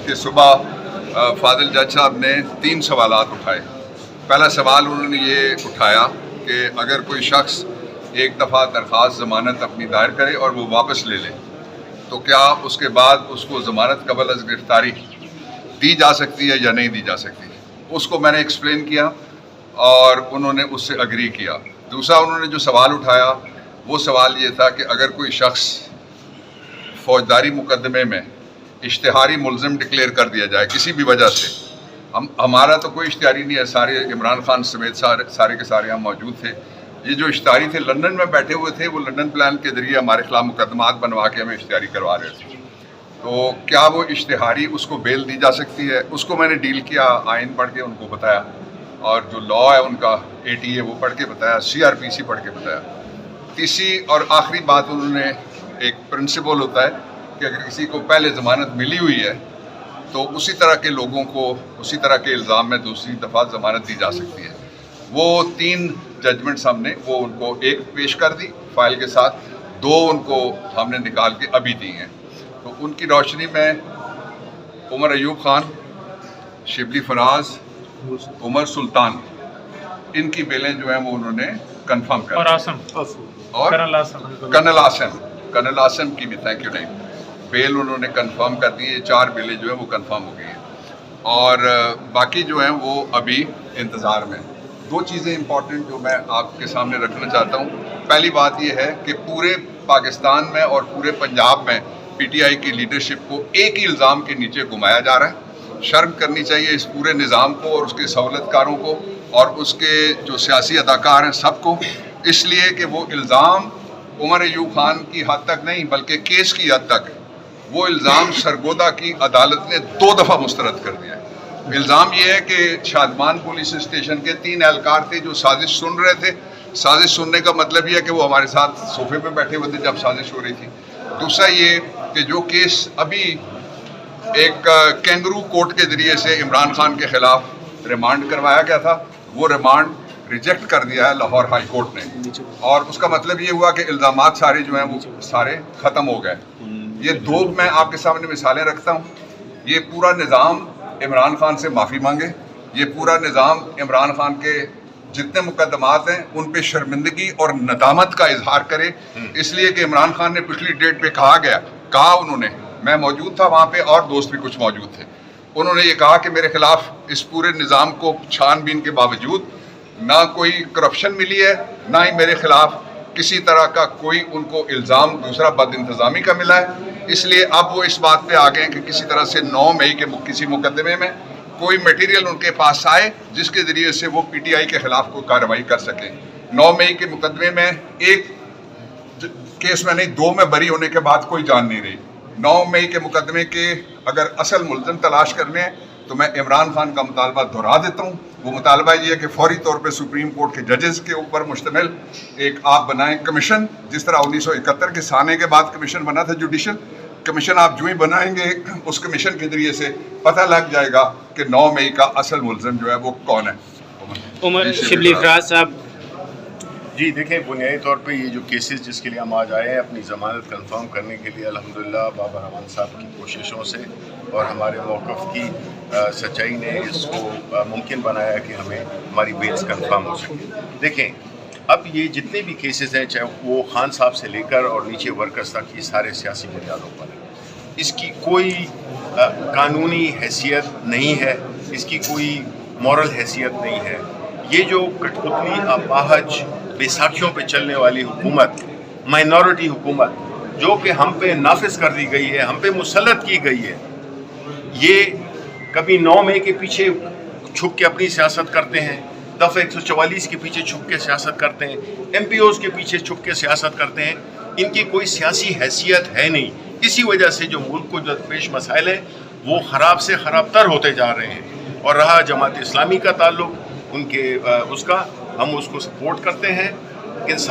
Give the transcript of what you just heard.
کہ صبح فاضل جج صاحب نے 3 سوالات اٹھائے. پہلا سوال انہوں نے یہ اٹھایا کہ اگر کوئی شخص ایک دفعہ درخواست ضمانت اپنی دائر کرے اور وہ واپس لے لے تو کیا اس کے بعد اس کو ضمانت قبل از گرفتاری دی جا سکتی ہے یا نہیں دی جا سکتی. اس کو میں نے ایکسپلین کیا اور انہوں نے اس سے اگری کیا. دوسرا انہوں نے جو سوال اٹھایا وہ سوال یہ تھا کہ اگر کوئی شخص فوجداری مقدمے میں اشتہاری ملزم ڈکلیئر کر دیا جائے کسی بھی وجہ سے. ہمارا تو کوئی اشتہاری نہیں ہے، سارے عمران خان سمیت سارے کے سارے ہم موجود تھے. یہ جو اشتہاری تھے لندن میں بیٹھے ہوئے تھے، وہ لندن پلان کے ذریعے ہمارے خلاف مقدمات بنوا کے ہمیں اشتہاری کروا رہے تھے. تو کیا وہ اشتہاری اس کو بیل دی جا سکتی ہے؟ اس کو میں نے ڈیل کیا، آئین پڑھ کے ان کو بتایا، اور جو لا ہے ان کا ATA وہ پڑھ کے بتایا، CRPC پڑھ کے بتایا. تیسری اور آخری بات انہوں نے، ایک پرنسپل ہوتا ہے کہ اگر کسی کو پہلے ضمانت ملی ہوئی ہے تو اسی طرح کے لوگوں کو اسی طرح کے الزام میں دوسری دفعہ ضمانت دی جا سکتی ہے. وہ 3 ججمنٹس ہم نے وہ ان کو ایک پیش کر دی فائل کے ساتھ، 2 ان کو ہم نے نکال کے ابھی دی ہیں. تو ان کی روشنی میں عمر ایوب خان، شبلی فراز، عمر سلطان، ان کی بیلیں جو ہیں وہ انہوں نے کنفرم کر دی. اور کرنل آسم کی بھی تھینک یو نہیں بیل انہوں نے کنفرم کر دی. یہ 4 بیلیں جو ہیں وہ کنفرم ہو گئی ہیں اور باقی جو ہیں وہ ابھی انتظار میں. 2 چیزیں امپورٹنٹ جو میں آپ کے سامنے رکھنا چاہتا ہوں. پہلی بات یہ ہے کہ پورے پاکستان میں اور پورے پنجاب میں PTI کی لیڈرشپ کو ایک ہی الزام کے نیچے گھمایا جا رہا ہے. شرم کرنی چاہیے اس پورے نظام کو اور اس کے سہولت کاروں کو اور اس کے جو سیاسی اداکار ہیں سب کو، اس لیے کہ وہ الزام عمر ایوب خان کی حد تک نہیں بلکہ کیس کی حد تک وہ الزام سرگودا کی عدالت نے 2 دفعہ مسترد کر دیا ہے. الزام یہ ہے کہ شادمان پولیس اسٹیشن کے 3 اہلکار تھے جو سازش سن رہے تھے. سازش سننے کا مطلب یہ ہے کہ وہ ہمارے ساتھ صوفے پہ بیٹھے ہوئے تھے جب سازش ہو رہی تھی. دوسرا یہ کہ جو کیس ابھی ایک کینگرو کورٹ کے ذریعے سے عمران خان کے خلاف ریمانڈ کروایا گیا تھا، وہ ریمانڈ ریجیکٹ کر دیا ہے لاہور ہائی کورٹ نے، اور اس کا مطلب یہ ہوا کہ الزامات سارے جو ہیں وہ سارے ختم ہو گئے. یہ 2 میں آپ کے سامنے مثالیں رکھتا ہوں. یہ پورا نظام عمران خان سے معافی مانگے. یہ پورا نظام عمران خان کے جتنے مقدمات ہیں ان پہ شرمندگی اور ندامت کا اظہار کرے، اس لیے کہ عمران خان نے پچھلی ڈیٹ پہ کہا انہوں نے، میں موجود تھا وہاں پہ اور دوست بھی کچھ موجود تھے، انہوں نے یہ کہا کہ میرے خلاف اس پورے نظام کو چھان بین کے باوجود نہ کوئی کرپشن ملی ہے، نہ ہی میرے خلاف کسی طرح کا کوئی ان کو الزام دوسرا بد انتظامی کا ملا ہے. اس لیے اب وہ اس بات پہ آ گئے کہ کسی طرح سے 9 مئی کے کسی مقدمے میں کوئی میٹیریل ان کے پاس آئے جس کے ذریعے سے وہ PTI کے خلاف کوئی کارروائی کر سکیں. 9 مئی کے مقدمے میں ایک کیس میں نہیں 2 میں بری ہونے کے بعد کوئی جان نہیں رہی. 9 مئی کے مقدمے کے اگر اصل ملزم تلاش کرنے ہیں تو میں عمران خان کا مطالبہ دہرا دیتا ہوں. وہ مطالبہ یہ ہے کہ فوری طور پہ سپریم کورٹ کے ججز کے اوپر مشتمل ایک آپ بنائیں کمیشن، جس طرح 1971 کے سانے کے بعد کمیشن بنا تھا جوڈیشل کمیشن. آپ جو ہی بنائیں گے اس کمیشن کے ذریعے سے پتہ لگ جائے گا کہ 9 مئی کا اصل ملزم جو ہے وہ کون ہے. عمر شبلی فراز صاحب. جی دیکھیں، بنیادی طور پہ یہ جو کیسز جس کے لیے ہم آج آئے ہیں اپنی ضمانت کنفرم کرنے کے لیے، الحمدللہ بابر رحمان صاحب کی کوششوں سے اور ہمارے موقف کی سچائی نے اس کو ممکن بنایا کہ ہماری بیلز کنفرم ہو سکے. دیکھیں، اب یہ جتنے بھی کیسز ہیں چاہے وہ خان صاحب سے لے کر اور نیچے ورکرز تک، یہ سارے سیاسی بنیادوں پر ہیں. اس کی کوئی قانونی حیثیت نہیں ہے، اس کی کوئی مورل حیثیت نہیں ہے. یہ جو کٹپتلی اپاہج بیساکھیوں پہ چلنے والی حکومت، مائنورٹی حکومت جو کہ ہم پہ نافذ کر دی گئی ہے، ہم پہ مسلط کی گئی ہے، یہ کبھی 9 مئی کے پیچھے چھپ کے اپنی سیاست کرتے ہیں، دفعہ 144 کے پیچھے چھپ کے سیاست کرتے ہیں، MPOs کے پیچھے چھپ کے سیاست کرتے ہیں. ان کی کوئی سیاسی حیثیت ہے نہیں. اسی وجہ سے جو ملک کو جو پیش مسائل ہیں وہ خراب سے خراب تر ہوتے جا رہے ہیں. اور رہا جماعت اسلامی کا تعلق، اس کا ہم اس کو سپورٹ کرتے ہیں